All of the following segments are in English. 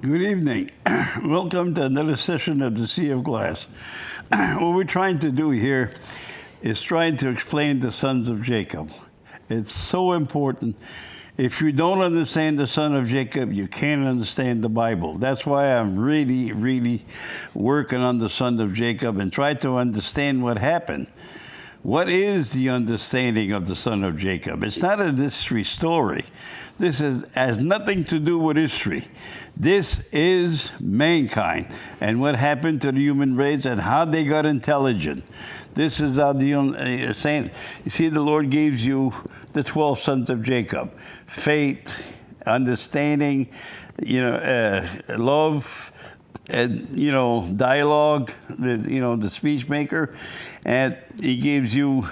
Good evening. Welcome to another session of the Sea of Glass. What we're trying to do here is trying to explain the sons of Jacob. It's so important. If you don't understand the son of Jacob, you can't understand the Bible. That's why I'm really working on the son of Jacob and try to understand what happened. What is the understanding of the son of Jacob? It's not a history story. This has nothing to do with history. This is mankind and what happened to the human race and how they got intelligent. This is how the saying. You see, the Lord gives you the 12 sons of Jacob: faith, understanding, love, and dialogue, the speech maker, and he gives you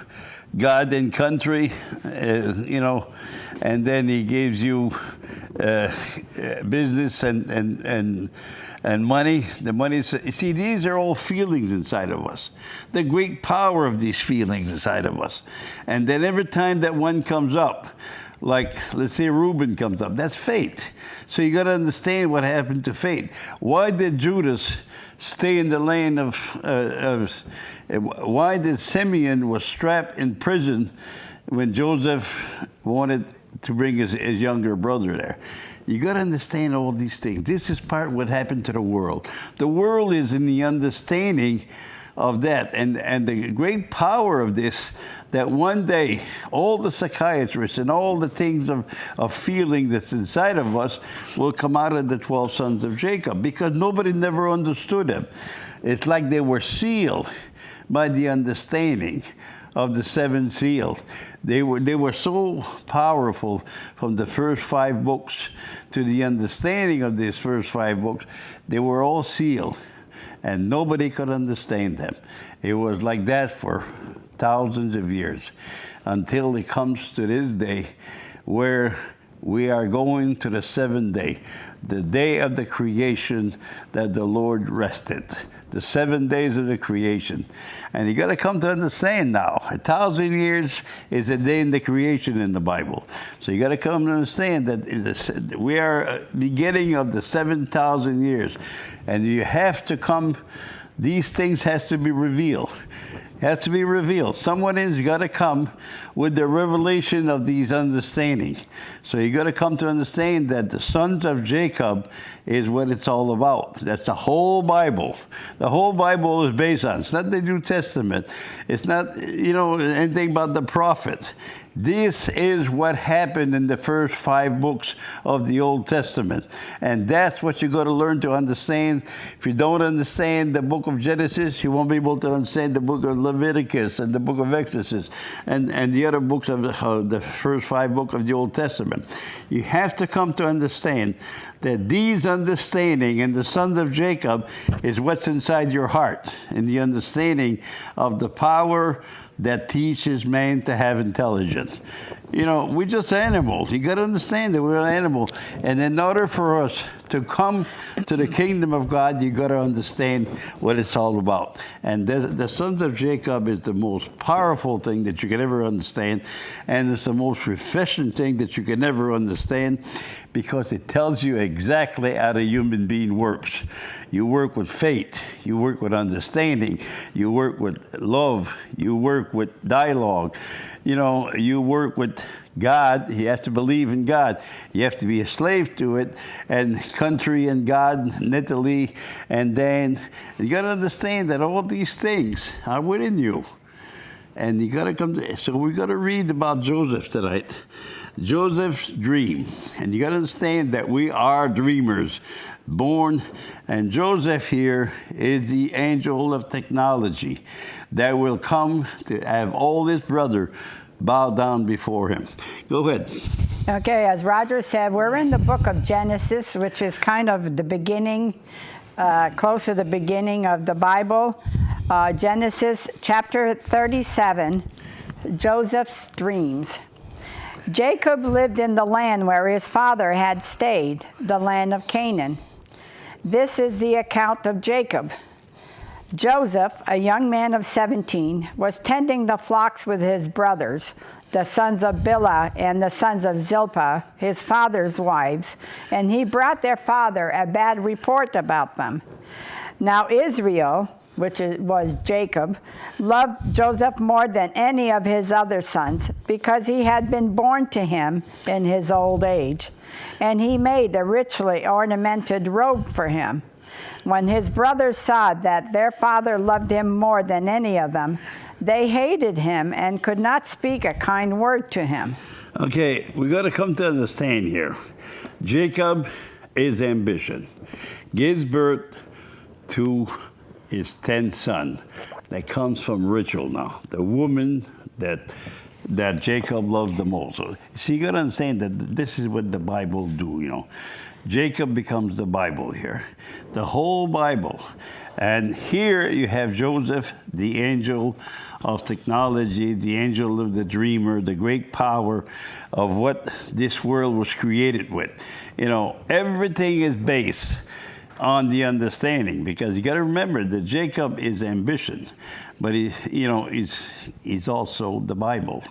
God and country, and then he gives you business and money. The money. See, these are all feelings inside of us. The great power of these feelings inside of us, and then every time that one comes up, like let's say Reuben comes up, that's fate. So you got to understand what happened to fate. Why did Judas stay in the land of why did Simeon was strapped in prison when Joseph wanted to bring his younger brother there? You got to understand all these things. This is part of what happened to the world. The world is in the understanding of that, and the great power of this, that one day all the psychiatrists and all the things of feeling that's inside of us will come out of the 12 sons of Jacob, because nobody never understood them. It's like they were sealed by the understanding of the seventh seal. They were so powerful from the first 5 books to the understanding of these first 5 books. They were all sealed, and nobody could understand them. It was like that for thousands of years, until it comes to this day where we are going to the 7th day, the day of the creation that the Lord rested. The 7 days of the creation. And you got to come to understand now, 1,000 years is a day in the creation in the Bible. So you got to come to understand that we are beginning of the 7,000 years. And you have to come, these things has to be revealed. Has to be revealed. Someone has got to come with the revelation of these understanding. So you got to come to understand that the sons of Jacob is what it's all about. That's the whole Bible. The whole Bible is based on. It's not the New Testament. It's not, anything about the prophet. This is what happened in the first 5 books of the Old Testament. And that's what you got to learn to understand. If you don't understand the book of Genesis, you won't be able to understand the book of Leviticus and the book of Exodus and the other books of the first 5 books of the Old Testament. You have to come to understand that these understanding and the sons of Jacob is what's inside your heart, and the understanding of the power that teaches man to have intelligence. We're just animals. You got to understand that we're an animal. And in order for us to come to the kingdom of God, you got to understand what it's all about. And the sons of Jacob is the most powerful thing that you can ever understand. And it's the most refreshing thing that you can ever understand, because it tells you exactly how the human being works. You work with faith. You work with understanding. You work with love. You work with dialogue. You work with God. You have to believe in God. You have to be a slave to it, and country and God, Italy, and then you got to understand that all these things are within you. And you got to come to, so we got to read about Joseph tonight. Joseph's dream. And you got to understand that we are dreamers, born. And Joseph here is the angel of technology that will come to have all his brother bow down before him. Go ahead. Okay, as Roger said, we're in the book of Genesis, which is kind of the beginning, close to the beginning of the Bible. Genesis chapter 37, Joseph's dreams. Jacob lived in the land where his father had stayed, the land of Canaan. This is the account of Jacob. Joseph, a young man of 17, was tending the flocks with his brothers, the sons of Bilhah and the sons of Zilpah, his father's wives, and he brought their father a bad report about them. Now Israel, was Jacob, loved Joseph more than any of his other sons, because he had been born to him in his old age, and he made a richly ornamented robe for him. When his brothers saw that their father loved him more than any of them, they hated him and could not speak a kind word to him. Okay, we got to come to understand here. Jacob is ambition. Gives birth to his 10th son. That comes from Rachel now, the woman that Jacob loves the most. So you got to understand that this is what the Bible do, Jacob becomes the Bible here, the whole Bible. And here you have Joseph, the angel of technology, the angel of the dreamer, the great power of what this world was created with. Everything is based on the understanding, because you got to remember that Jacob is ambition, but he's also the Bible.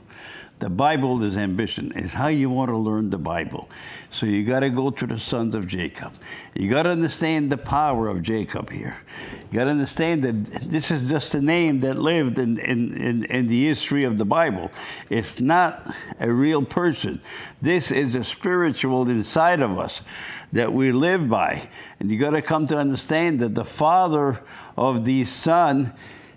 The Bible is ambition. It's how you want to learn the Bible. So you got to go to the sons of Jacob. You got to understand the power of Jacob here. You got to understand that this is just a name that lived in the history of the Bible. It's not a real person. This is a spiritual inside of us that we live by. And you got to come to understand that the father of these sons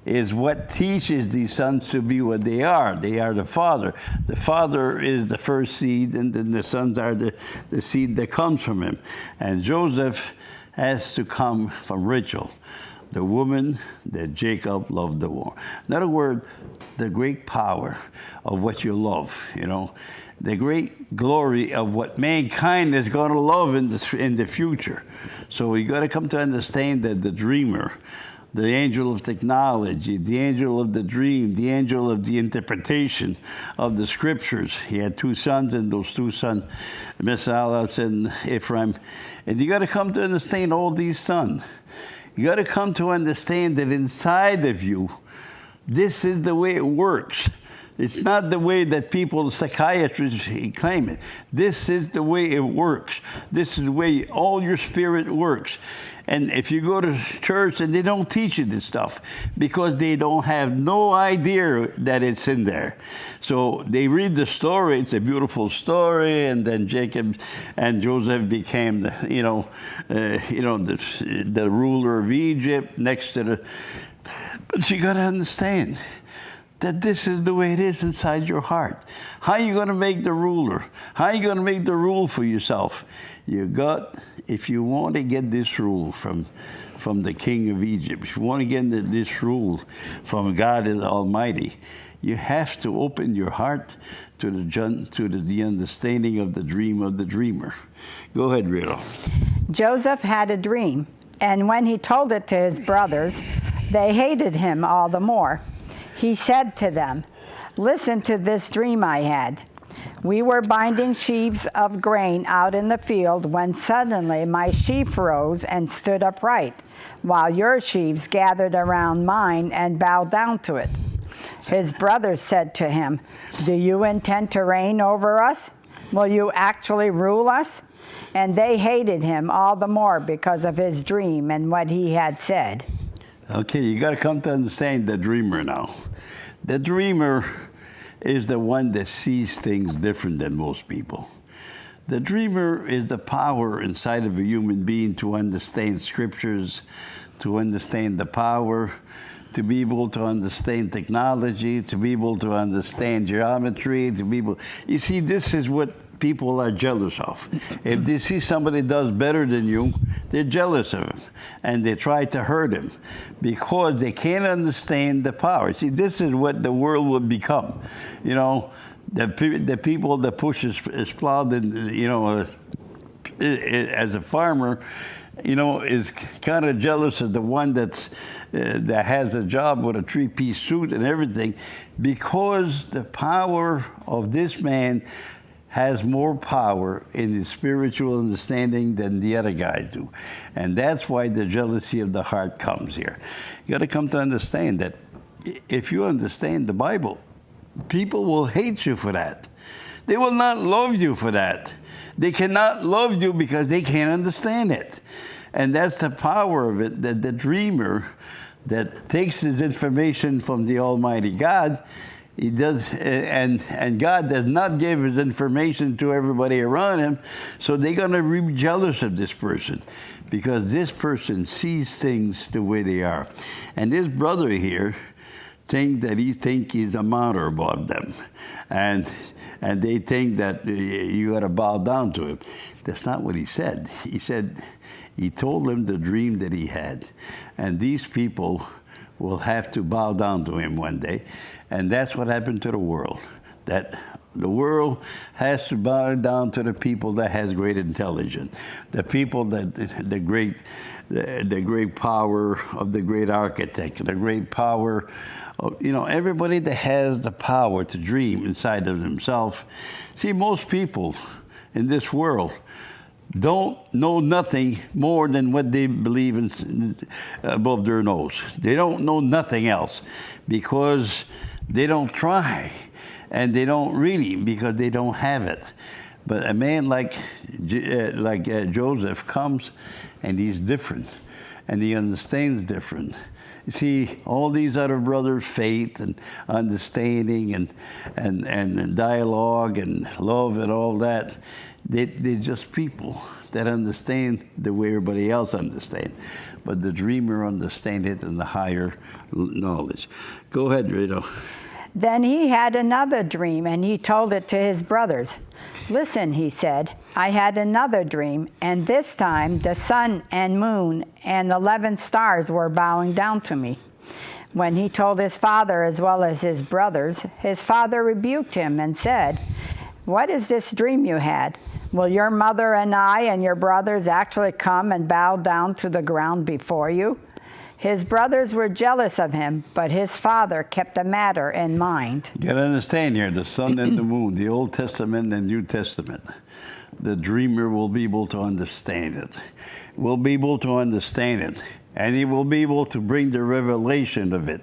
is what teaches these sons to be what they are. They are the father. The father is the first seed, and then the sons are the seed that comes from him. And Joseph has to come from Rachel, the woman that Jacob loved the more. In other words, the great power of what you love, the great glory of what mankind is going to love in the future. So you got to come to understand that the dreamer, the angel of technology, the angel of the dream, the angel of the interpretation of the scriptures. He had 2 sons, and those 2 sons, Mesilas and Ephraim. And you got to come to understand all these sons. You got to come to understand that inside of you, this is the way it works. It's not the way that people, psychiatrists, claim it. This is the way it works. This is the way all your spirit works. And if you go to church and they don't teach you this stuff because they don't have no idea that it's in there. So they read the story. It's a beautiful story. And then Jacob and Joseph became the ruler of Egypt next to the. But you got to understand that this is the way it is inside your heart. How are you going to make the ruler? How are you going to make the rule for yourself? If you want to get this rule from the king of Egypt, if you want to get this rule from God the Almighty, you have to open your heart to the understanding of the dream of the dreamer. Go ahead, Rita. Joseph had a dream, and when he told it to his brothers, they hated him all the more. He said to them, "Listen to this dream I had. We were binding sheaves of grain out in the field when suddenly my sheaf rose and stood upright, while your sheaves gathered around mine and bowed down to it." His brothers said to him, "Do you intend to reign over us? Will you actually rule us?" And they hated him all the more because of his dream and what he had said. Okay, you got to come to understand the dreamer now. The dreamer is the one that sees things different than most people. The dreamer is the power inside of a human being to understand scriptures, to understand the power, to be able to understand technology, to be able to understand geometry, to be able. You see, this is what people are jealous of. If they see somebody does better than you, they're jealous of him, and they try to hurt him because they can't understand the power. See, this is what the world will become. The people that push is plowed, as a farmer, is kind of jealous of the one that has a job with a 3-piece suit and everything, because the power of this man has more power in his spiritual understanding than the other guys do. And that's why the jealousy of the heart comes here. You got to come to understand that if you understand the Bible, People will hate you for that. They will not love you for that. They cannot love you because they can't understand it. And that's the power of it, that the dreamer that takes his information from the Almighty God, he does, and God does not give his information to everybody around him, so they're going to be jealous of this person because this person sees things the way they are. And this brother here think he's a martyr above them, and they think that you got to bow down to him. That's not what he said. He told them the dream that he had, and these people will have to bow down to him one day, and that's what happened to the world. That the world has to bow down to the people that has great intelligence, the people that the great power of the great architect, the great power of, everybody that has the power to dream inside of themselves. See, most people in this world don't know nothing more than what they believe in above their nose. They don't know nothing else because they don't try. And they don't really, because they don't have it. But a man like Joseph comes, and he's different, and he understands different. You see, all these other brothers, faith and understanding and dialogue and love and all that, they're just people that understand the way everybody else understands. But the dreamer understands it in the higher knowledge. Go ahead, Rito. Then he had another dream, and he told it to his brothers. Listen, he said, I had another dream, and this time the sun and moon and 11 stars were bowing down to me. When he told his father as well as his brothers, his father rebuked him and said, What is this dream you had? Will your mother and I and your brothers actually come and bow down to the ground before you? His brothers were jealous of him, but his father kept the matter in mind. You got to understand here, the sun and the moon, the Old Testament and New Testament. The dreamer will be able to understand it. Will be able to understand it. And he will be able to bring the revelation of it.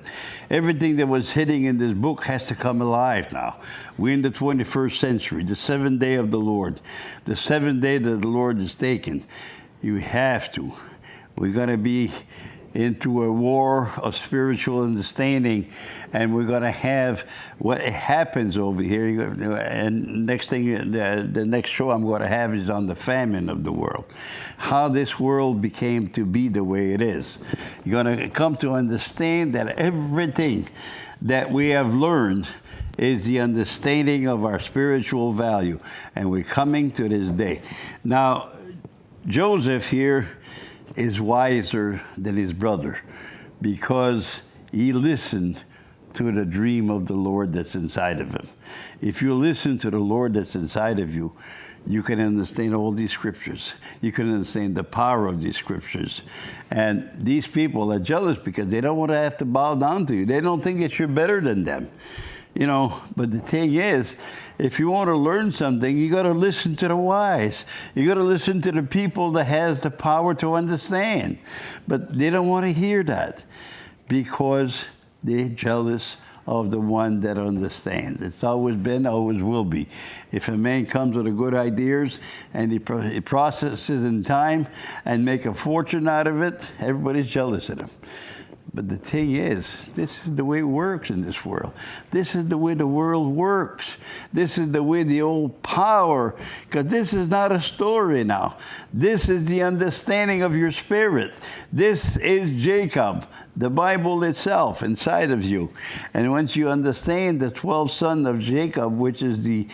Everything that was hidden in this book has to come alive now. We're in the 21st century, the seventh day of the Lord. The seventh day that the Lord is taken. You have to. We're going to be into a war of spiritual understanding, and we're going to have what happens over here. And next thing, the next show I'm going to have is on the famine of the world, how this world became to be the way it is. You're going to come to understand that everything that we have learned is the understanding of our spiritual value, and we're coming to this day. Now, Joseph here is wiser than his brother because he listened to the dream of the Lord that's inside of him. If you listen to the Lord that's inside of you, you can understand all these scriptures. You can understand the power of these scriptures. And these people are jealous because they don't want to have to bow down to you. They don't think that you're better than them. But the thing is, if you want to learn something, you got to listen to the wise. You got to listen to the people that has the power to understand. But they don't want to hear that because they're jealous of the one that understands. It's always been, always will be. If a man comes with good ideas and he processes in time and make a fortune out of it, everybody's jealous of him. But the thing is, this is the way it works in this world. This is the way the world works. This is the way the old power, because this is not a story now. This is the understanding of your spirit. This is Jacob, the Bible itself inside of you. And once you understand the 12 sons of Jacob, which is the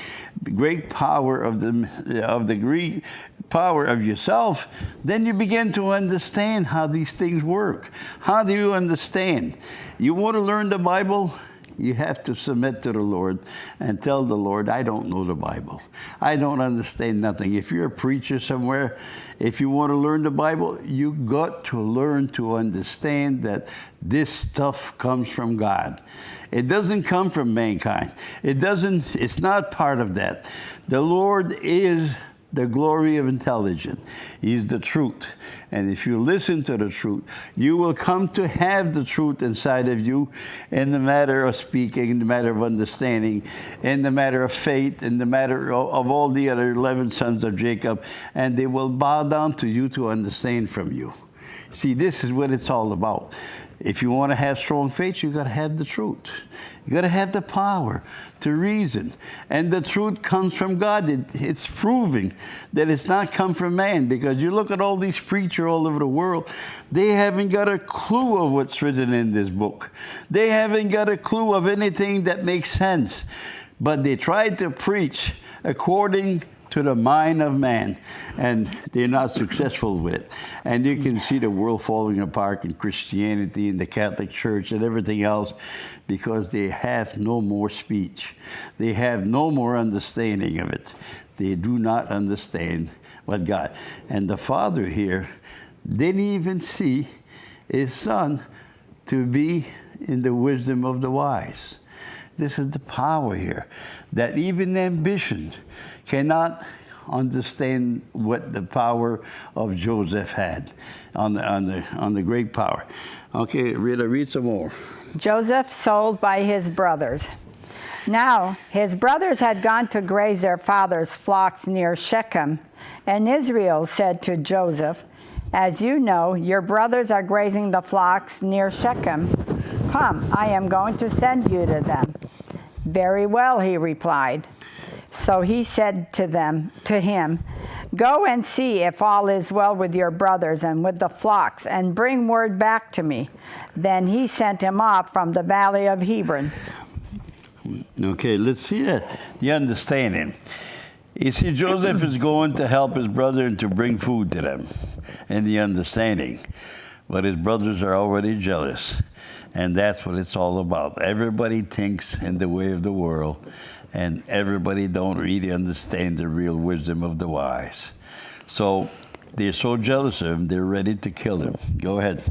great power of the Greek power of yourself, then you begin to understand how these things work. How do you understand? You want to learn the Bible? You have to submit to the Lord and tell the Lord, I don't know the Bible. I don't understand nothing. If you're a preacher somewhere, if you want to learn the Bible, you got to learn to understand that this stuff comes from God. It doesn't come from mankind. It's not part of that. The Lord is the glory of intelligence. He's the truth. And if you listen to the truth, you will come to have the truth inside of you in the matter of speaking, in the matter of understanding, in the matter of faith, in the matter of all the other 11 sons of Jacob. And they will bow down to you to understand from you. See, this is what it's all about. If you want to have strong faith, you got to have the truth. You got to have the power to reason. And the truth comes from God. It's proving that it's not come from man, because you look at all these preachers all over the world, they haven't got a clue of what's written in this book. They haven't got a clue of anything that makes sense. But they try to preach according to the mind of man, and they're not successful with it. And you can see the world falling apart in Christianity, in the Catholic Church, and everything else, because they have no more speech. They have no more understanding of it. They do not understand what God. And the Father here didn't even see his Son to be in the wisdom of the wise. This is the power here, that even ambition cannot understand what the power of Joseph had on the great power. Okay, Rita, read some more. Joseph sold by his brothers. Now his brothers had gone to graze their father's flocks near Shechem, and Israel said to Joseph, "As you know, your brothers are grazing the flocks near Shechem. Come, I am going to send you to them." "Very well," he replied. So he said to him, "Go and see if all is well with your brothers and with the flocks, and bring word back to me." Then he sent him off from the valley of Hebron. Okay, let's see the understanding. You see, Joseph is going to help his brother and to bring food to them, and the understanding. But his brothers are already jealous, and that's what it's all about. Everybody thinks in the way of the world, and everybody don't really understand the real wisdom of the wise. So they're so jealous of him, they're ready to kill him. Go ahead.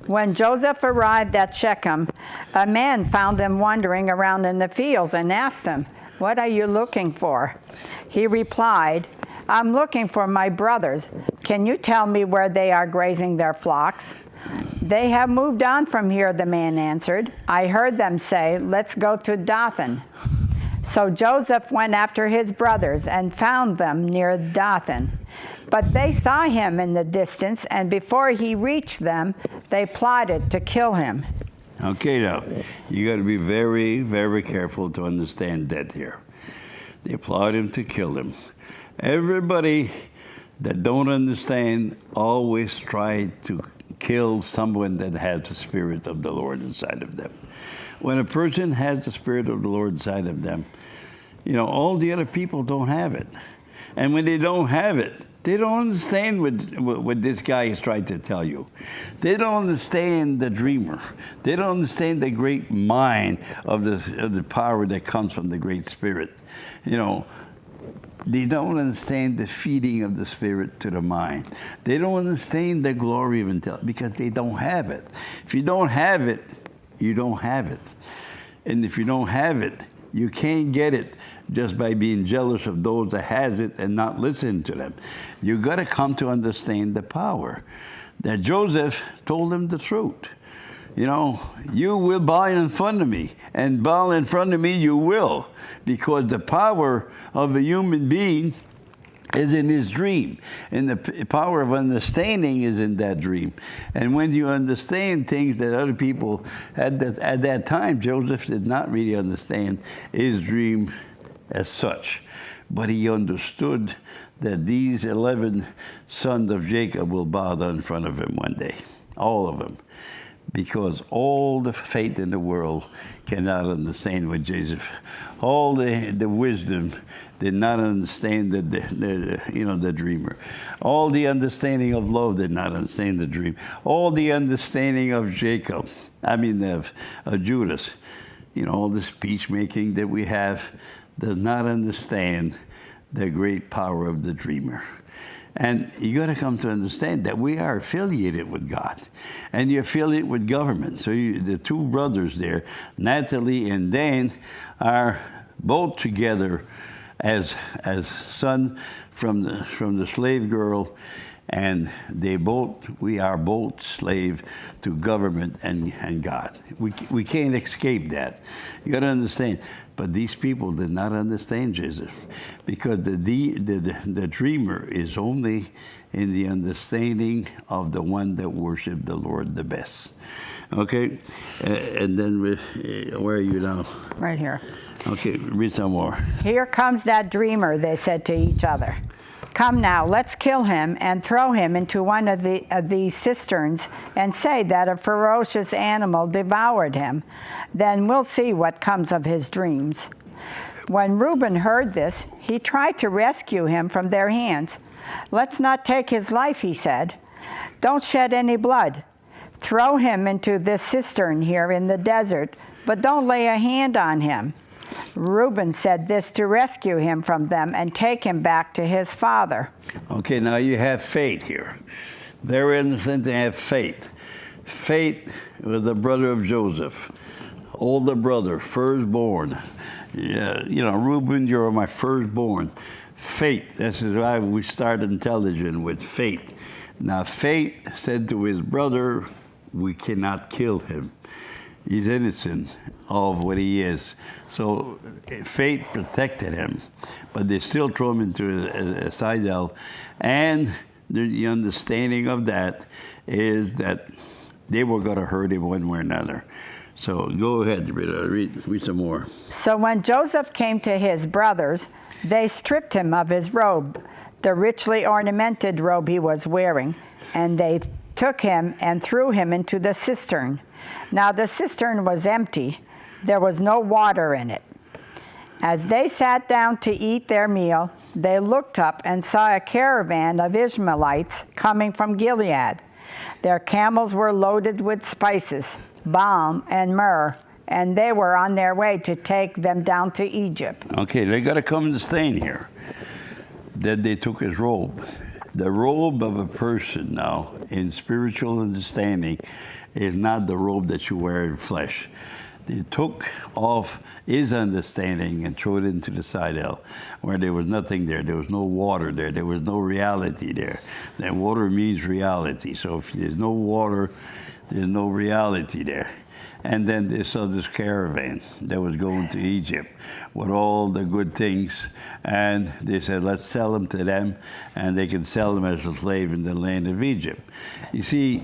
When Joseph arrived at Shechem, a man found him wandering around in the fields and asked him, "What are you looking for?" He replied, "I'm looking for my brothers. Can you tell me where they are grazing their flocks?" "They have moved on from here," the man answered. "I heard them say, 'Let's go to Dothan.'" So Joseph went after his brothers and found them near Dothan. But they saw him in the distance, and before he reached them, they plotted to kill him. Okay, now, you got to be very, very careful to understand that here. They plotted to kill him. Everybody that don't understand always try to kill someone that has the Spirit of the Lord inside of them. When a person has the Spirit of the Lord inside of them, you know, all the other people don't have it. And when they don't have it, they don't understand what this guy is trying to tell you. They don't understand the dreamer. They don't understand the great mind of the power that comes from the great Spirit. You know, they don't understand the feeding of the Spirit to the mind. They don't understand the glory of intelligence because they don't have it. If you don't have it, you don't have it. And if you don't have it, you can't get it just by being jealous of those that has it and not listening to them. You got to come to understand the power. That Joseph told them the truth. You know, you will bow in front of me, and bow in front of me you will, because the power of a human being is in his dream, and the power of understanding is in that dream. And when you understand things that other people at that time, Joseph did not really understand his dream as such, but he understood that these 11 sons of Jacob will bow down in front of him one day, all of them, because all the faith in the world cannot understand what Joseph, all the wisdom did not understand the dreamer. All the understanding of love did not understand the dream. All the understanding of Jacob, of Judas, you know, all the speech making that we have does not understand the great power of the dreamer. And you got to come to understand that we are affiliated with God, and you're affiliated with government. So the two brothers there, Natalie and Dan, are both together as son from the slave girl, and we are both slave to government and God. We can't escape that. You got to understand. But these people did not understand Jesus, because the dreamer is only in the understanding of the one that worshiped the Lord the best. Okay, and then where are you now? Right here. Okay, read some more. Here comes that dreamer, they said to each other. Come now, let's kill him and throw him into one of these cisterns and say that a ferocious animal devoured him. Then we'll see what comes of his dreams. When Reuben heard this, he tried to rescue him from their hands. Let's not take his life, he said. Don't shed any blood. Throw him into this cistern here in the desert, but don't lay a hand on him. Reuben said this to rescue him from them and take him back to his father. Okay, now you have faith here. Very innocent to have faith. Faith was the brother of Joseph, older brother, firstborn. Yeah, Reuben, you're my firstborn. Faith, this is why we start intelligent with faith. Now, faith said to his brother, we cannot kill him. He's innocent of what he is. So faith protected him, but they still throw him into a citadel. And the understanding of that is that they were going to hurt him one way or another. So go ahead, read some more. So when Joseph came to his brothers, they stripped him of his robe, the richly ornamented robe he was wearing, and they took him and threw him into the cistern. Now the cistern was empty. There was no water in it. As they sat down to eat their meal, they looked up and saw a caravan of Ishmaelites coming from Gilead. Their camels were loaded with spices, balm, and myrrh, and they were on their way to take them down to Egypt. Okay, they got to come understand here that they took his robe. The robe of a person now, in spiritual understanding, is not the robe that you wear in flesh. They took off his understanding and threw it into the citadel, where there was nothing there. There was no water there. There was no reality there. That water means reality. So if there's no water, there's no reality there. And then they saw this caravan that was going to Egypt with all the good things. And they said, let's sell them to them, and they can sell them as a slave in the land of Egypt. You see,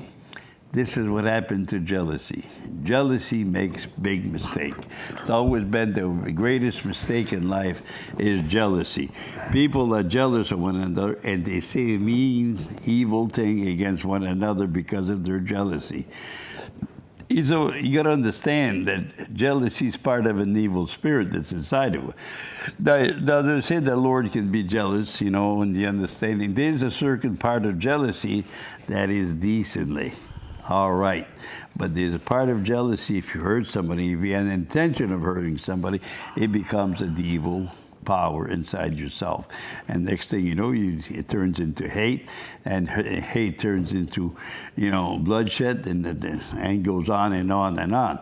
this is what happened to jealousy. Jealousy makes big mistake. It's always been the greatest mistake in life is jealousy. People are jealous of one another, and they say a mean, evil thing against one another because of their jealousy. So you got to understand that jealousy is part of an evil spirit that's inside of it. Now, they say the Lord can be jealous, and the understanding. There's a certain part of jealousy that is decently all right. But there's a part of jealousy, if you hurt somebody, if you have an intention of hurting somebody, it becomes an evil power inside yourself. And next thing you know, it turns into hate, and hate turns into, bloodshed, and goes on and on and on.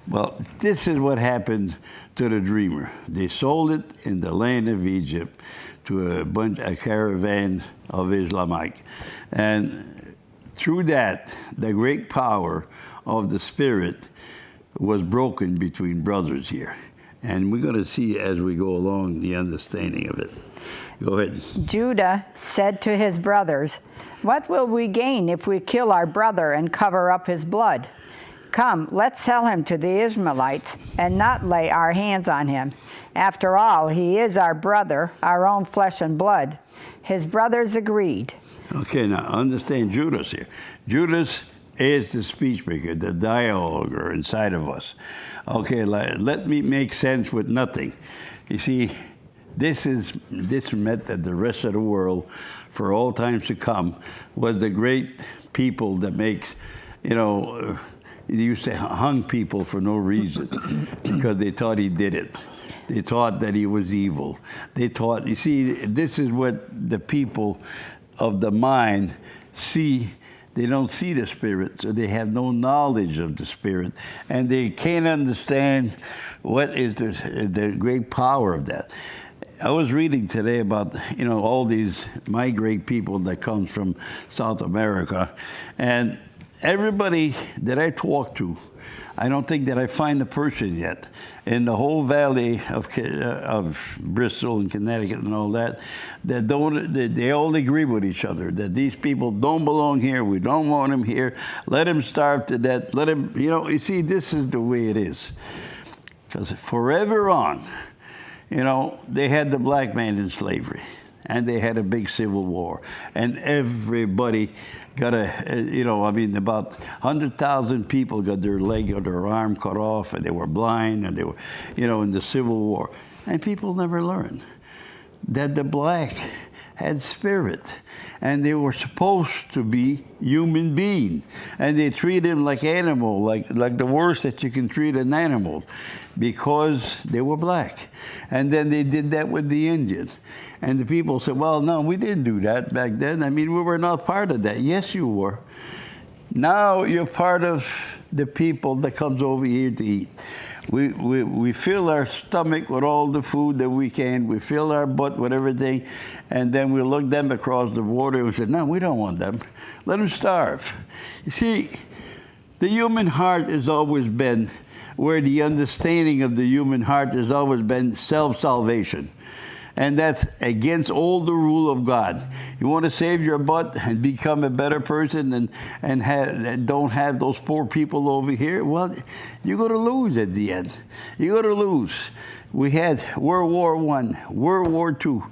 Well, this is what happened to the dreamer. They sold it in the land of Egypt to a caravan of Islamites. And through that, the great power of the Spirit was broken between brothers here. And we're going to see as we go along the understanding of it. Go ahead. Judah said to his brothers, "What will we gain if we kill our brother and cover up his blood? Come, let's sell him to the Ishmaelites and not lay our hands on him. After all, he is our brother, our own flesh and blood." His brothers agreed. Okay, now understand Judas here. Judas is the speech maker, the dialoguer inside of us. Okay, let me make sense with nothing. You see, this meant that the rest of the world, for all times to come, was the great people that makes, they used to hung people for no reason because they thought he did it. They thought that he was evil. They thought, you see, this is what the people of the mind see. They don't see the Spirit, so they have no knowledge of the Spirit, and they can't understand what is the great power of that. I was reading today about, all these migrant people that comes from South America, and everybody that I talk to, I don't think that I find a person yet in the whole valley of Bristol and Connecticut and all that they all agree with each other that these people don't belong here. We don't want them here. Let them starve to death. Let them, you see, this is the way it is. Because forever on, they had the black man in slavery, and they had a big civil war, and everybody got about 100,000 people got their leg or their arm cut off, and they were blind, and they were, in the Civil War. And people never learned that the black had spirit, and they were supposed to be human beings, and they treated them like animal, like the worst that you can treat an animal, because they were black. And then they did that with the Indians. And the people said, well, no, we didn't do that back then. I mean, we were not part of that. Yes, you were. Now you're part of the people that comes over here to eat. We fill our stomach with all the food that we can. We fill our butt with everything. And then we look them across the border and say, no, we don't want them. Let them starve. You see, the human heart has always been where the understanding of the human heart has always been self-salvation. And that's against all the rule of God. You want to save your butt and become a better person and don't have those poor people over here? Well, you're going to lose at the end. You're going to lose. We had World War I, World War II.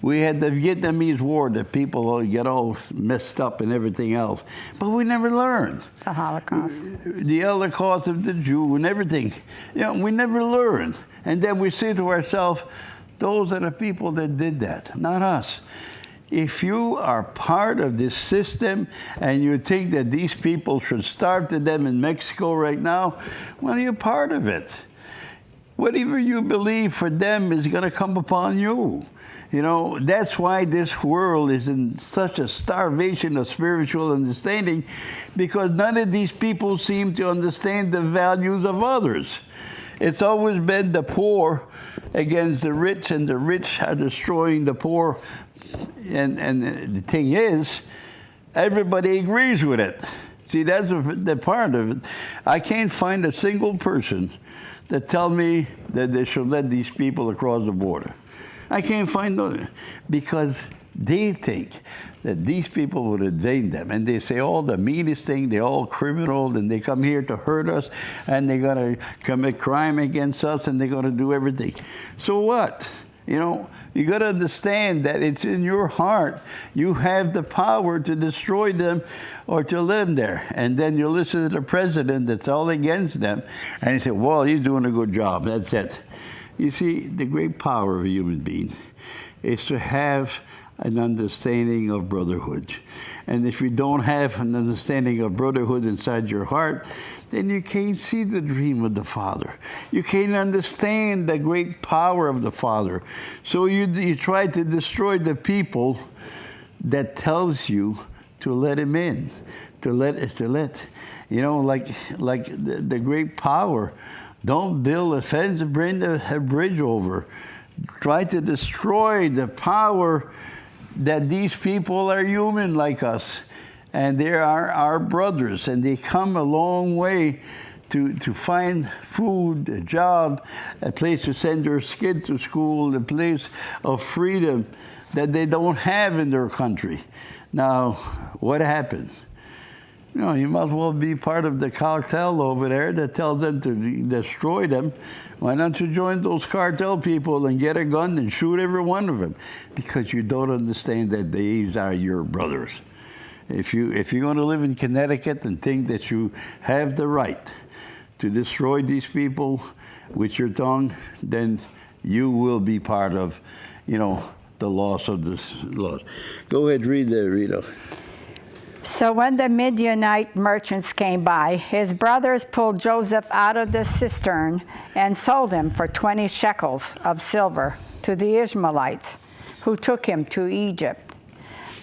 We had the Vietnamese War that people get all messed up and everything else. But we never learned. The Holocaust. The Holocaust of the Jew and everything. We never learned. And then we say to ourselves, those are the people that did that, not us. If you are part of this system and you think that these people should starve to death in Mexico right now, well, you're part of it. Whatever you believe for them is going to come upon you. That's why this world is in such a starvation of spiritual understanding, because none of these people seem to understand the values of others. It's always been the poor against the rich, and the rich are destroying the poor. And the thing is, everybody agrees with it. See, that's the part of it. I can't find a single person that tell me that they should let these people across the border. I can't find none, because they think that these people would invade them, and they say all the meanest thing. They're all criminals, and they come here to hurt us, and they're going to commit crime against us, and they're going to do everything. So what? You got to understand that it's in your heart. You have the power to destroy them or to let them there. And then you listen to the president that's all against them, and you say, well, he's doing a good job. That's it. You see, the great power of a human being is to have an understanding of brotherhood. And if you don't have an understanding of brotherhood inside your heart, then you can't see the dream of the Father. You can't understand the great power of the Father. So you try to destroy the people that tells you to let him in, like the great power. Don't build a fence and bring a bridge over. Try to destroy the power that these people are human like us, and they are our brothers, and they come a long way to find food, a job, a place to send their kids to school, a place of freedom that they don't have in their country. Now, what happens? You might as well be part of the cartel over there that tells them to destroy them. Why don't you join those cartel people and get a gun and shoot every one of them? Because you don't understand that these are your brothers. If you're going to live in Connecticut and think that you have the right to destroy these people with your tongue, then you will be part of, the loss of this law. Go ahead, read that, Rita. So when the Midianite merchants came by, his brothers pulled Joseph out of the cistern and sold him for 20 shekels of silver to the Ishmaelites, who took him to Egypt.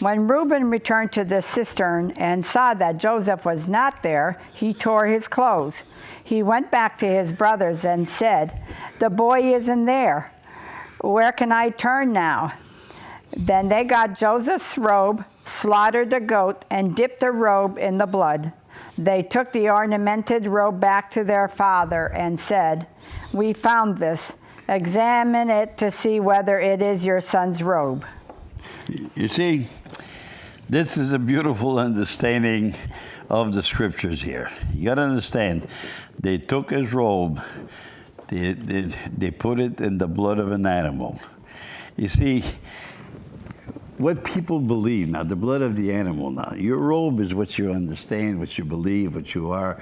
When Reuben returned to the cistern and saw that Joseph was not there, he tore his clothes. He went back to his brothers and said, "The boy isn't there. Where can I turn now? Then they got Joseph's robe, slaughtered the goat, and dipped the robe in the blood. They took the ornamented robe back to their father and said, "We found this. Examine it to see whether it is your son's robe." You see, this is a beautiful understanding of the scriptures here. You got to understand, they took his robe, they put it in the blood of an animal. You see, what people believe now, the blood of the animal now, your robe is what you understand, what you believe, what you are,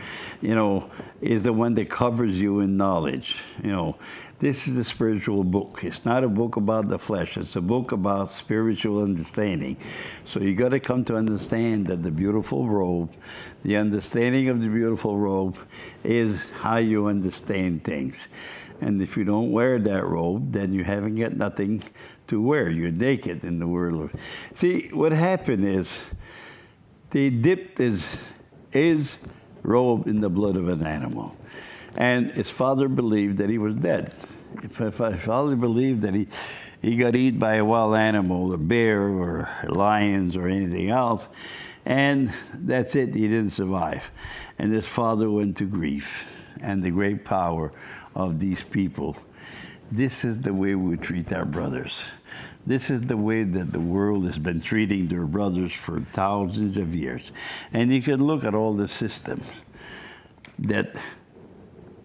is the one that covers you in knowledge. This is a spiritual book. It's not a book about the flesh. It's a book about spiritual understanding. So you got to come to understand that the beautiful robe, the understanding of the beautiful robe is how you understand things. And if you don't wear that robe, then you haven't got nothing to wear. You're naked in the world. See, what happened is they dipped his robe in the blood of an animal. And his father believed that he was dead. If his father believed that he got eaten by a wild animal, a bear or lions or anything else, and that's it, he didn't survive. And his father went to grief and the great power of these people. This is the way we treat our brothers. This is the way that the world has been treating their brothers for thousands of years. And you can look at all the systems that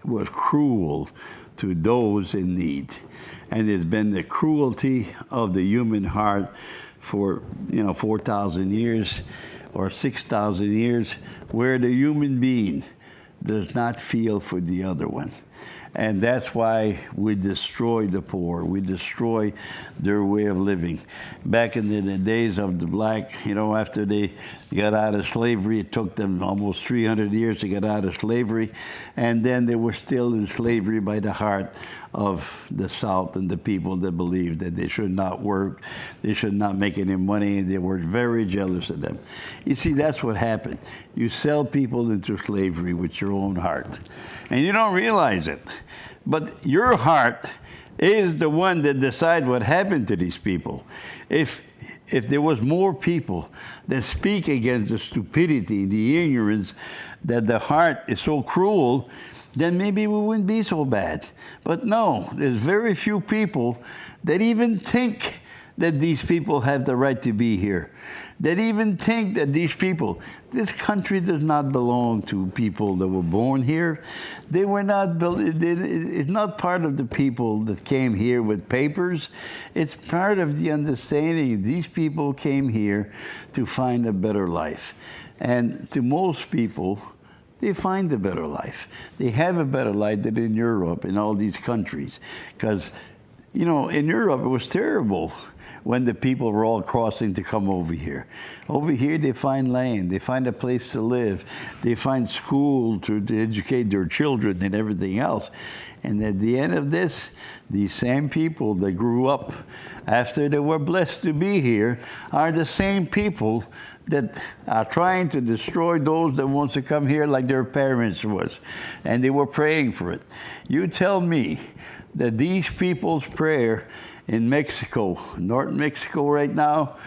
was cruel to those in need. And it's been the cruelty of the human heart for 4,000 years or 6,000 years, where the human being does not feel for the other one. And that's why we destroy the poor. We destroy their way of living. Back in the days of the black, after they got out of slavery, it took them almost 300 years to get out of slavery. And then they were still in slavery by the heart of the South and the people that believed that they should not work, they should not make any money, and they were very jealous of them. You see, that's what happened. You sell people into slavery with your own heart. And you don't realize it. But your heart is the one that decides what happened to these people. If there was more people that speak against the stupidity, the ignorance, that the heart is so cruel, then maybe we wouldn't be so bad. But no, there's very few people that even think that these people have the right to be here. That even think that this country does not belong to people that were born here. They were not, it's not part of the people that came here with papers. It's part of the understanding these people came here to find a better life. And to most people, they find a better life. They have a better life than in Europe, in all these countries. Because, in Europe, it was terrible when the people were all crossing to come over here. Over here, they find land. They find a place to live. They find school to educate their children and everything else. And at the end of this, these same people that grew up after they were blessed to be here are the same people that are trying to destroy those that wants to come here like their parents was. And they were praying for it. You tell me that these people's prayer in Mexico, North Mexico right now,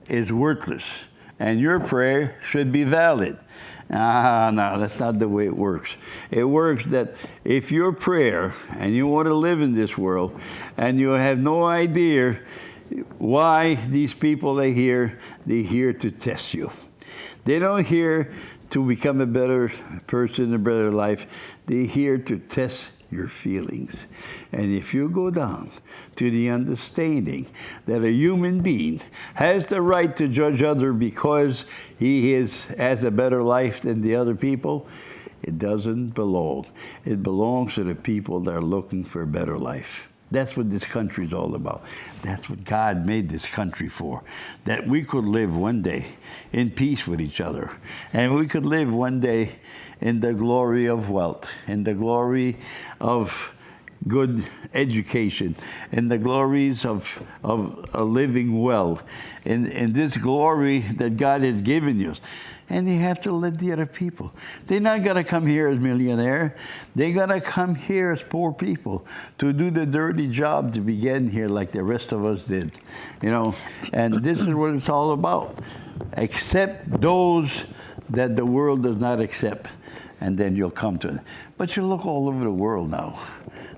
is worthless. And your prayer should be valid. No, that's not the way it works. It works that if your prayer, and you want to live in this world, and you have no idea why these people are here, they're here to test you. They don't here to become a better person, a better life. They're here to test your feelings. And if you go down to the understanding that a human being has the right to judge other because he has a better life than the other people, it doesn't belong. It belongs to the people that are looking for a better life. That's what this country is all about. That's what God made this country for. That we could live one day in peace with each other. And we could live one day in the glory of wealth, in the glory of good education, in the glories of living well, in this glory that God has given you. And you have to let the other people. They're not going to come here as millionaire. They're going to come here as poor people to do the dirty job to be getting here like the rest of us did. You know, and this is what it's all about. Accept those that the world does not accept, and then you'll come to it. But you look all over the world now.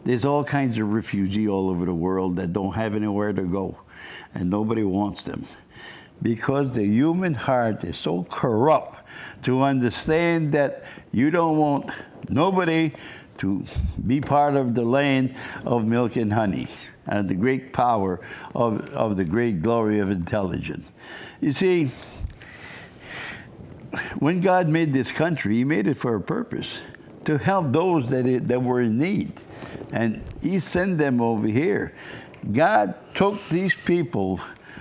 There's all kinds of refugees all over the world that don't have anywhere to go, and nobody wants them. Because the human heart is so corrupt to understand that you don't want nobody to be part of the land of milk and honey and the great power of the great glory of intelligence. You see, when God made this country, He made it for a purpose, to help those that were in need. And He sent them over here. God took these people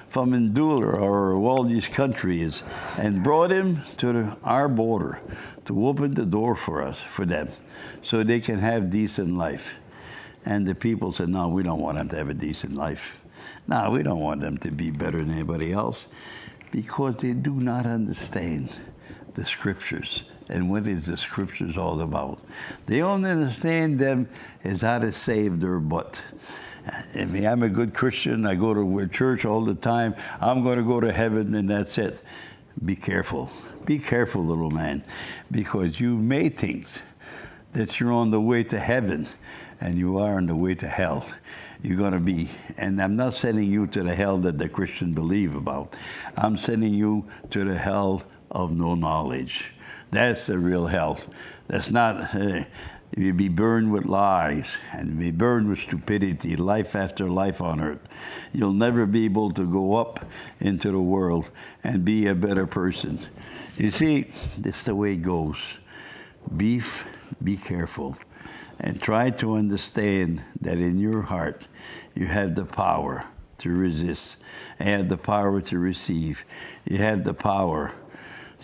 from Ndula or all these countries and brought him to our border to open the door for us, for them, so they can have decent life. And the people said, no, we don't want them to have a decent life. No, we don't want them to be better than anybody else, because they do not understand the scriptures and what is the scriptures all about. They only understand them as how to save their butt. I mean, I'm a good Christian. I go to church all the time. I'm going to go to heaven, and that's it. Be careful. Be careful, little man, because you may think that you're on the way to heaven, and you are on the way to hell. You're going to be, and I'm not sending you to the hell that the Christians believe about. I'm sending you to the hell of no knowledge. That's the real hell. That's not... You'll be burned with lies and be burned with stupidity, life after life on earth. You'll never be able to go up into the world and be a better person. You see, this is the way it goes. Be careful and try to understand that in your heart you have the power to resist. You have the power to receive. You have the power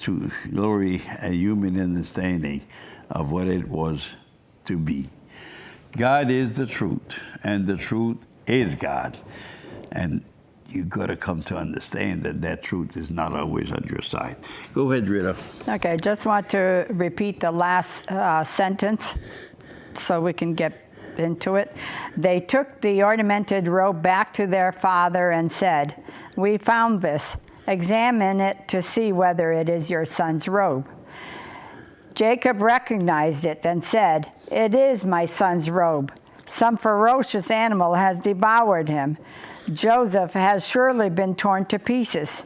to glory a human understanding of what it was to be. God is the truth, and the truth is God. And you've got to come to understand that that truth is not always on your side. Go ahead, Rita. Okay, just want to repeat the last sentence so we can get into it. They took the ornamented robe back to their father and said, "We found this. Examine it to see whether it is your son's robe." Jacob recognized it and said, "It is my son's robe. Some ferocious animal has devoured him. Joseph has surely been torn to pieces."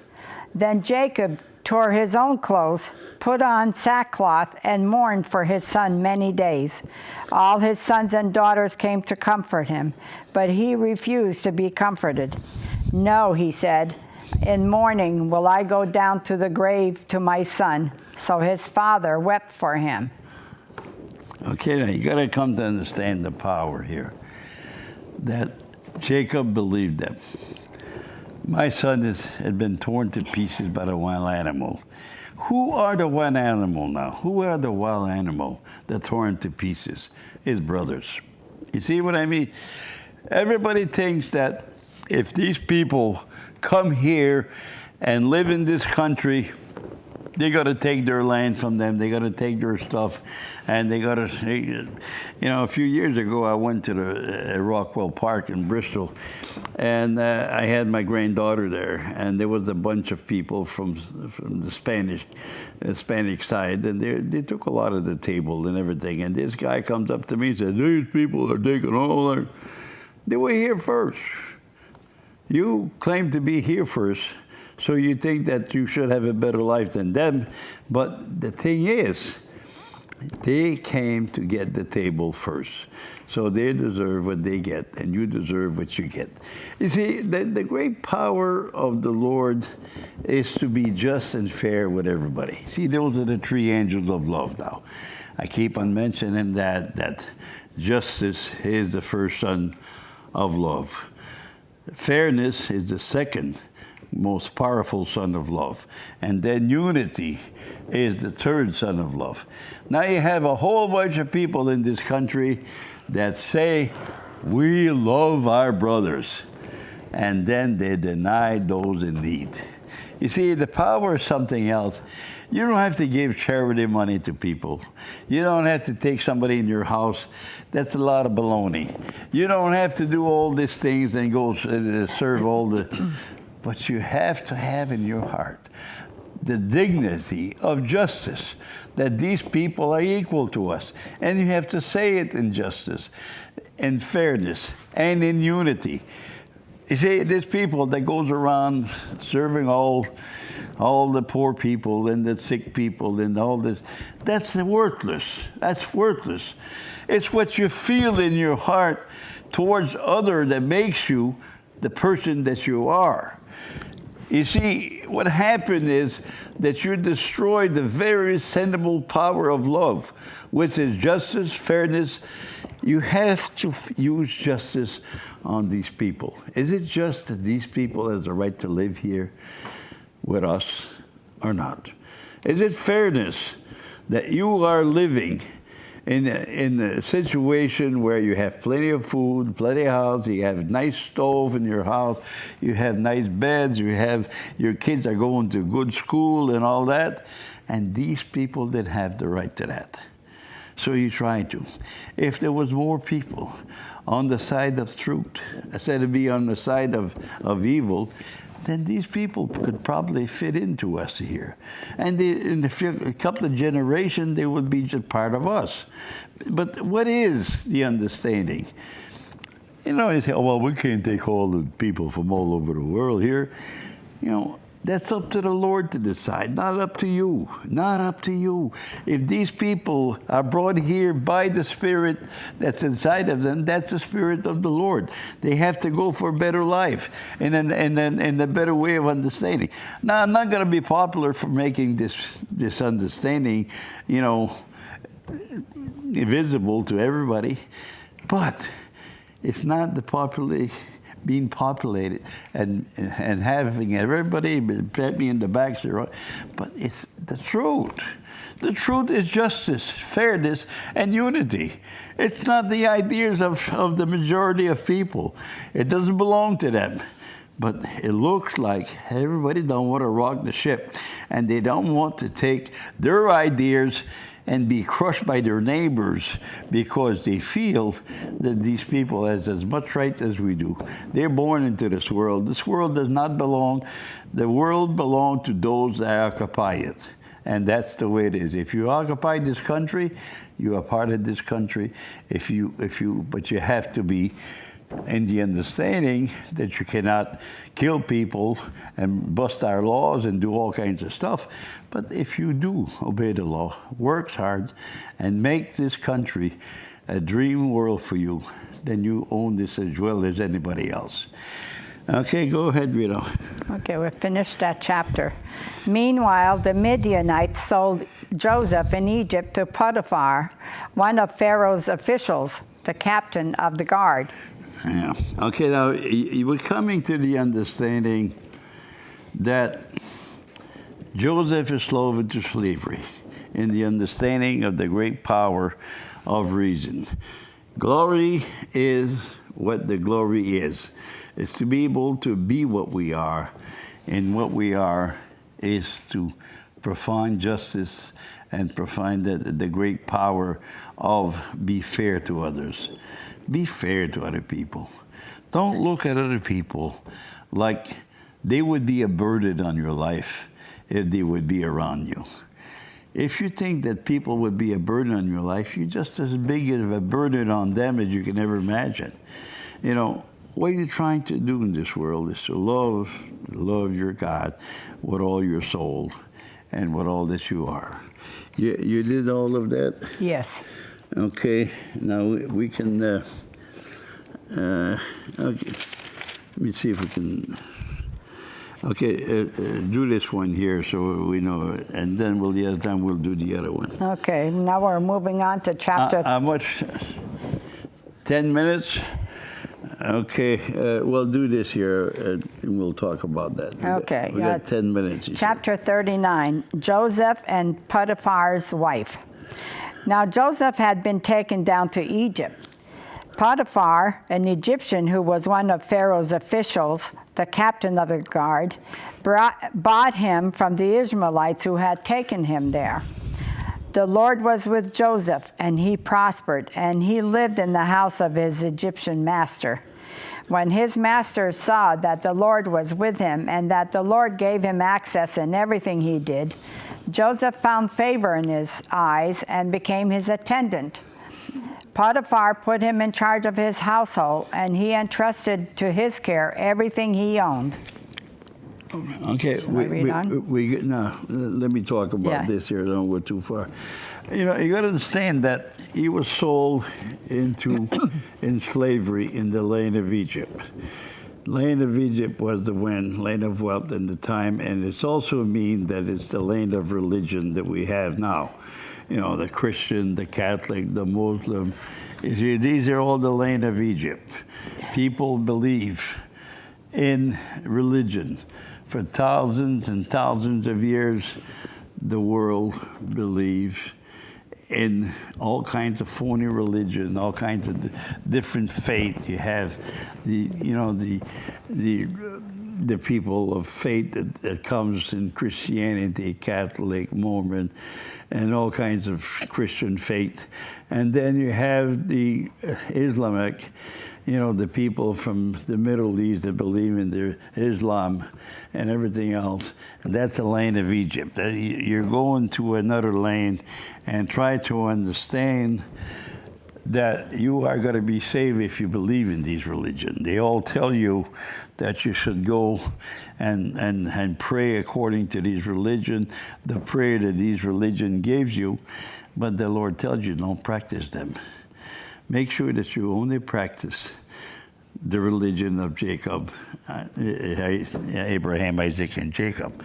Then Jacob tore his own clothes, put on sackcloth, and mourned for his son many days. All his sons and daughters came to comfort him, but he refused to be comforted. "No," he said, "in mourning will I go down to the grave to my son." So his father wept for him. Okay, now you got to come to understand the power here. That Jacob believed that my son had been torn to pieces by the wild animal. Who are the wild animal now? Who are the wild animal that torn to pieces? His brothers. You see what I mean? Everybody thinks that if these people come here and live in this country, they got to take their land from them. They got to take their stuff, and they got to. You know, a few years ago, I went to the Rockwell Park in Bristol, and I had my granddaughter there, and there was a bunch of people from the Spanish side, and they took a lot of the table and everything. And this guy comes up to me and says, "These people are taking all their. They were here first. You claim to be here first." So you think that you should have a better life than them. But the thing is, they came to get the table first. So they deserve what they get, and you deserve what you get. You see, the great power of the Lord is to be just and fair with everybody. See, those are the three angels of love now. I keep on mentioning that justice is the first son of love. Fairness is the second most powerful son of love. And then unity is the third son of love. Now you have a whole bunch of people in this country that say we love our brothers. And then they deny those in need. You see, the power is something else. You don't have to give charity money to people. You don't have to take somebody in your house. That's a lot of baloney. You don't have to do all these things and go serve all the... But you have to have in your heart the dignity of justice, that these people are equal to us. And you have to say it in justice, in fairness, and in unity. You see, there's people that goes around serving all the poor people and the sick people and all this. That's worthless. That's worthless. It's what you feel in your heart towards other that makes you the person that you are. You see, what happened is that you destroyed the very sensible power of love, which is justice, fairness. You have to use justice on these people. Is it just that these people have the right to live here with us or not? Is it fairness that you are living in a situation where you have plenty of food, plenty of house, you have a nice stove in your house, you have nice beds, your kids are going to good school and all that, and these people didn't have the right to that. So you try to. If there was more people on the side of truth, instead of being on the side of evil, then these people could probably fit into us here. And in a couple of generations, they would be just part of us. But what is the understanding? You know, you say, oh, well, we can't take all the people from all over the world here. You know, that's up to the Lord to decide, not up to you, not up to you. If these people are brought here by the Spirit that's inside of them, that's the Spirit of the Lord. They have to go for a better life and a better way of understanding. Now, I'm not going to be popular for making this understanding, you know, visible to everybody, but it's not the being populated and having everybody pat me in the back, but it's the truth. The truth is justice, fairness, and unity. It's not the ideas of the majority of people. It doesn't belong to them. But it looks like everybody don't want to rock the ship, and they don't want to take their ideas and be crushed by their neighbors because they feel that these people has as much right as we do. They're born into this world. This world does not belong. The world belongs to those that occupy it. And that's the way it is. If you occupy this country, you are part of this country. But you have to be in the understanding that you cannot kill people and bust our laws and do all kinds of stuff. But if you do obey the law, work hard, and make this country a dream world for you, then you own this as well as anybody else. Okay, go ahead, Rita. Okay, we've finished that chapter. Meanwhile, the Midianites sold Joseph in Egypt to Potiphar, one of Pharaoh's officials, the captain of the guard. Yeah. Okay, now we're coming to the understanding that Joseph is sold into slavery in the understanding of the great power of reason. Glory is what the glory is. It's to be able to be what we are, and what we are is to profound justice and profound the great power of be fair to others. Be fair to other people. Don't look at other people like they would be a burden on your life if they would be around you. If you think that people would be a burden on your life, you're just as big of a burden on them as you can ever imagine. You know, what you're trying to do in this world is to love your God with all your soul and with all that you are. You did all of that? Yes. Okay, now we can, okay. Let me see if we can, okay, do this one here so we know, and then the other time we'll do the other one. Okay, now we're moving on to chapter... How much? 10 minutes? Okay, we'll do this here, and we'll talk about that. Okay. We got 10 minutes. Chapter 39, Joseph and Potiphar's wife. Now Joseph had been taken down to Egypt. Potiphar, an Egyptian who was one of Pharaoh's officials, the captain of the guard, bought him from the Ishmaelites who had taken him there. The Lord was with Joseph, and he prospered, and he lived in the house of his Egyptian master. When his master saw that the Lord was with him, and that the Lord gave him access in everything he did, Joseph found favor in his eyes and became his attendant. Potiphar put him in charge of his household, and he entrusted to his care everything he owned. Okay, now let me talk about this here. Don't go too far. You know, you got to understand that he was sold into in slavery in the land of Egypt. Land of Egypt was the land of wealth in the time, and it's also mean that it's the land of religion that we have now. You know, the Christian, the Catholic, the Muslim. These are all the land of Egypt. People believe in religion. For thousands and thousands of years, the world believed in all kinds of phony religion, all kinds of different faith. You have the people of faith that comes in Christianity, Catholic, Mormon, and all kinds of Christian faith. And then you have the Islamic, the people from the Middle East that believe in their Islam and everything else. And that's the land of Egypt. You're going to another land and try to understand that you are going to be saved if you believe in these religions. They all tell you that you should go and pray according to these religions, the prayer that these religion gives you, but the Lord tells you don't practice them. Make sure that you only practice the religion of Jacob, Abraham, Isaac, and Jacob.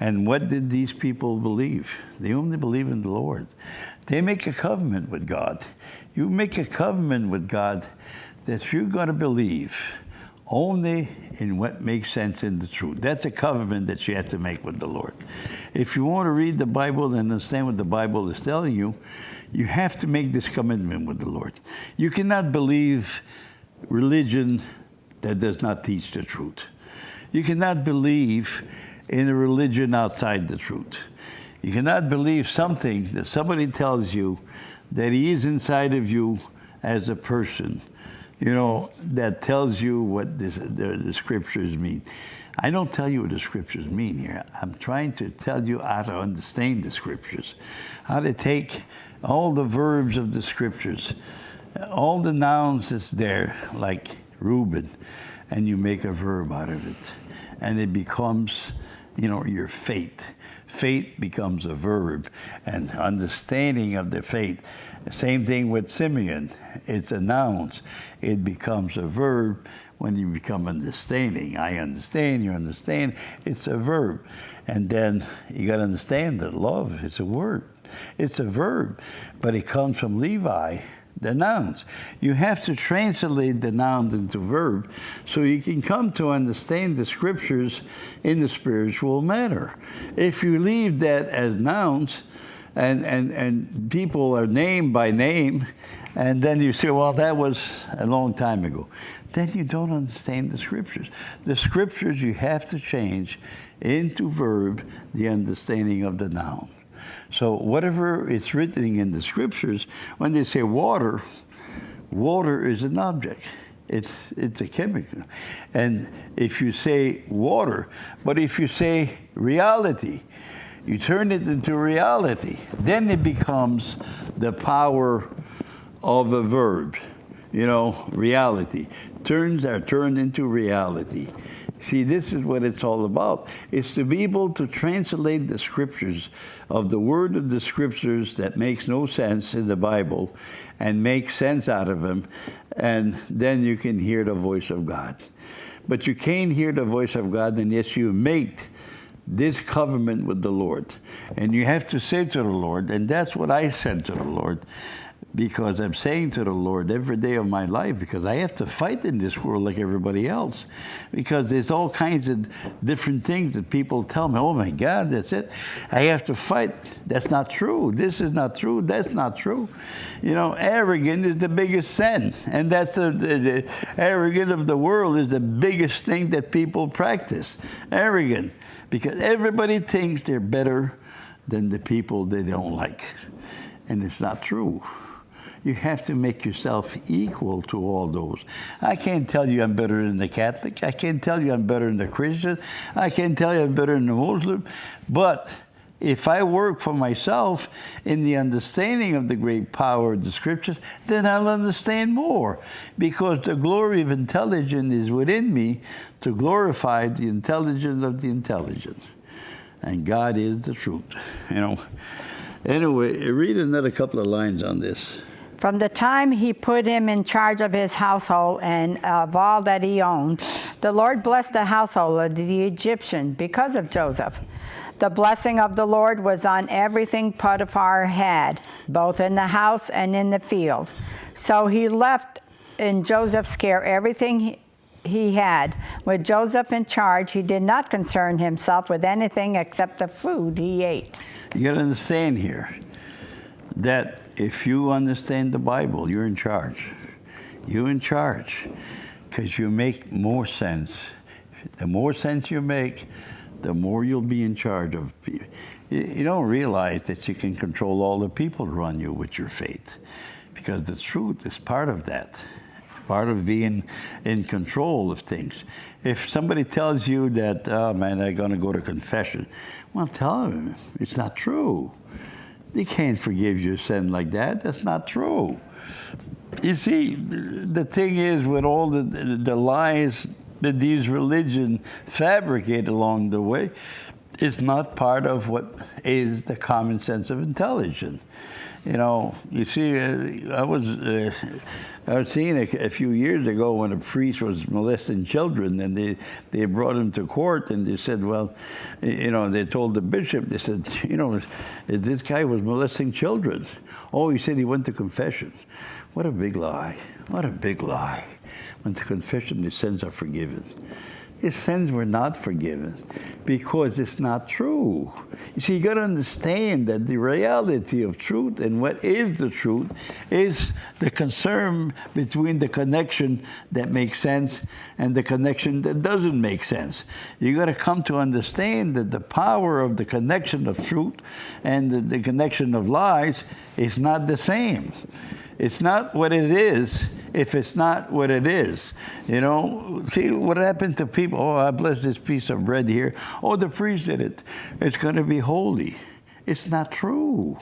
And what did these people believe? They only believe in the Lord. They make a covenant with God. You make a covenant with God that you're going to believe only in what makes sense in the truth. That's a covenant that you have to make with the Lord. If you want to read the Bible and understand what the Bible is telling you, you have to make this commitment with the Lord. You cannot believe religion that does not teach the truth. You cannot believe in a religion outside the truth. You cannot believe something that somebody tells you that he is inside of you as a person, that tells you what the scriptures mean. I don't tell you what the scriptures mean here. I'm trying to tell you how to understand the scriptures, how to take all the verbs of the scriptures, all the nouns that's there, like Reuben, and you make a verb out of it. And it becomes, your faith. Faith becomes a verb, and understanding of the faith. Same thing with Simeon. It's a noun. It becomes a verb when you become understanding. I understand, you understand. It's a verb. And then you got to understand that love is a word. It's a verb, but it comes from Levi, the nouns. You have to translate the noun into verb so you can come to understand the scriptures in the spiritual matter. If you leave that as nouns and people are named by name, and then you say, well, that was a long time ago, then you don't understand the scriptures. The scriptures you have to change into verb, the understanding of the noun. So whatever is written in the scriptures, when they say water, water is an object. It's a chemical. And if you say water, but if you say reality, you turn it into reality, then it becomes the power of a verb. Reality. Terms are turned into reality. See, this is what it's all about. It's to be able to translate the scriptures of the word of the scriptures that makes no sense in the Bible and make sense out of them, and then you can hear the voice of God. But you can't hear the voice of God unless you make this covenant with the Lord. And you have to say to the Lord, and that's what I said to the Lord, because I'm saying to the Lord every day of my life, because I have to fight in this world like everybody else, because there's all kinds of different things that people tell me, oh my God, that's it. I have to fight. That's not true. This is not true. That's not true. You know, arrogance is the biggest sin. And that's the arrogance of the world is the biggest thing that people practice. Arrogant. Because everybody thinks they're better than the people they don't like. And it's not true. You have to make yourself equal to all those. I can't tell you I'm better than the Catholic. I can't tell you I'm better than the Christian. I can't tell you I'm better than the Muslim. But if I work for myself in the understanding of the great power of the Scriptures, then I'll understand more. Because the glory of intelligence is within me to glorify the intelligence of the intelligent. And God is the truth. You know. Anyway, read another couple of lines on this. From the time he put him in charge of his household and of all that he owned, the Lord blessed the household of the Egyptian because of Joseph. The blessing of the Lord was on everything Potiphar had, both in the house and in the field. So he left in Joseph's care everything he had. With Joseph in charge, he did not concern himself with anything except the food he ate. You got to understand here that if you understand the Bible, you're in charge. You're in charge because you make more sense. The more sense you make, the more you'll be in charge of people. You don't realize that you can control all the people around you with your faith, because the truth is part of that, part of being in control of things. If somebody tells you that, oh man, I'm going to go to confession, well, tell them it's not true. They can't forgive your sin like that. That's not true. You see, the thing is, with all the lies that these religions fabricate along the way, it's not part of what is the common sense of intelligence. You know, you see, I was seeing a few years ago when a priest was molesting children, and they brought him to court, and they said, well, you know, they told the bishop, they said, you know, this guy was molesting children. Oh, he said he went to confession. What a big lie. What a big lie. Went to confession, his sins are forgiven. His sins were not forgiven because it's not true. You see, you got to understand that the reality of truth and what is the truth is the concern between the connection that makes sense and the connection that doesn't make sense. You got to come to understand that the power of the connection of truth and the connection of lies is not the same. It's not what it is if it's not what it is. You know, see what happened to people. Oh, I bless this piece of bread here. Oh, the priest did it. It's going to be holy. It's not true.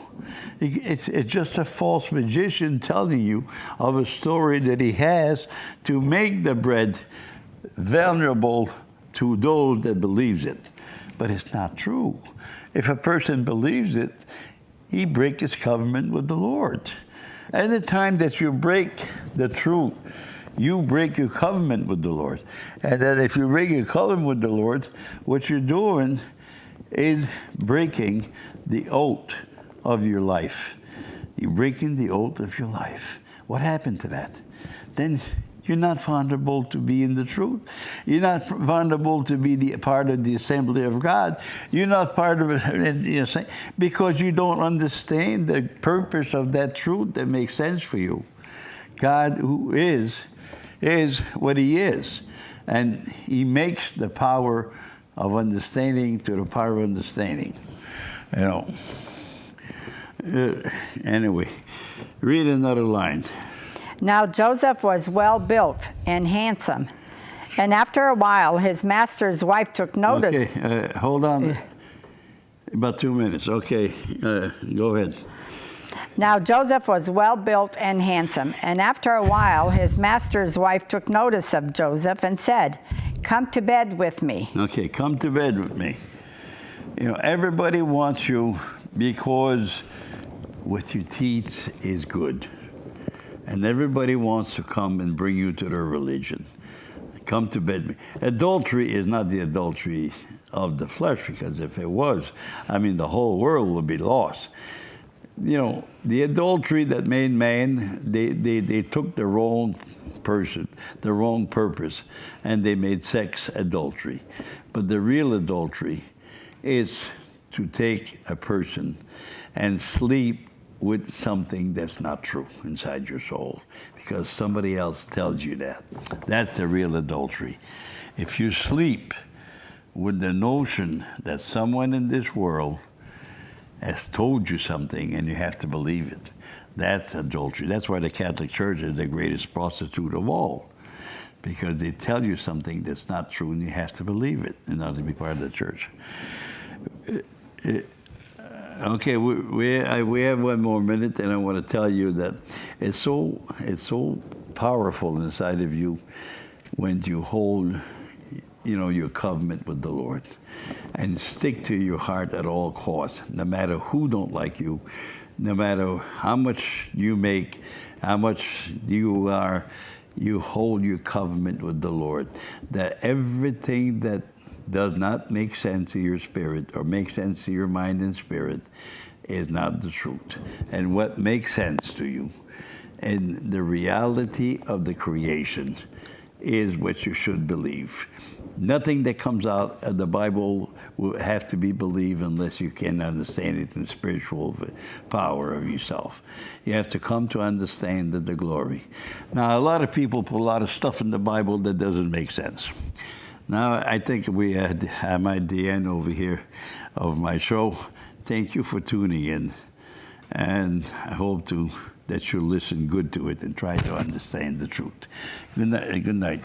It's just a false magician telling you of a story that he has to make the bread vulnerable to those that believes it. But it's not true. If a person believes it, he breaks his covenant with the Lord. At the time that you break the truth, you break your covenant with the Lord. And that if you break your covenant with the Lord, what you're doing is breaking the oath of your life. You're breaking the oath of your life. What happened to that? Then you're not vulnerable to be in the truth. You're not vulnerable to be the part of the assembly of God. You're not part of it, because you don't understand the purpose of that truth that makes sense for you. God, who is what he is. And he makes the power of understanding to the power of understanding. You know. Anyway, read another line. Now Joseph was well built and handsome, and after a while his master's wife took notice. Okay, hold on. About 2 minutes. Okay, go ahead. Now Joseph was well built and handsome, and after a while his master's wife took notice of Joseph and said, "Come to bed with me." Okay, come to bed with me. You know, everybody wants you because what you teach is good. And everybody wants to come and bring you to their religion. Come to bed with me. Adultery is not the adultery of the flesh, because if it was, I mean, the whole world would be lost. you know, the adultery that made man, they took the wrong person, the wrong purpose, and they made sex adultery. But the real adultery is to take a person and sleep with something that's not true inside your soul because somebody else tells you that. That's the real adultery. If you sleep with the notion that someone in this world has told you something and you have to believe it, that's adultery. That's why the Catholic Church is the greatest prostitute of all, because they tell you something that's not true and you have to believe it in order to be part of the church. Okay, we have one more minute, and I want to tell you that it's so powerful inside of you when you hold, you know, your covenant with the Lord, and stick to your heart at all costs, no matter who don't like you, no matter how much you make, how much you are. You hold your covenant with the Lord, that everything that does not make sense to your spirit or make sense to your mind and spirit is not the truth. And what makes sense to you and the reality of the creation is what you should believe. Nothing that comes out of the Bible will have to be believed unless you can understand it in spiritual power of yourself. You have to come to understand the glory. Now, a lot of people put a lot of stuff in the Bible that doesn't make sense. Now, I think I'm at the end over here of my show. Thank you for tuning in. And I hope that you'll listen good to it and try to understand the truth. Good night. Good night.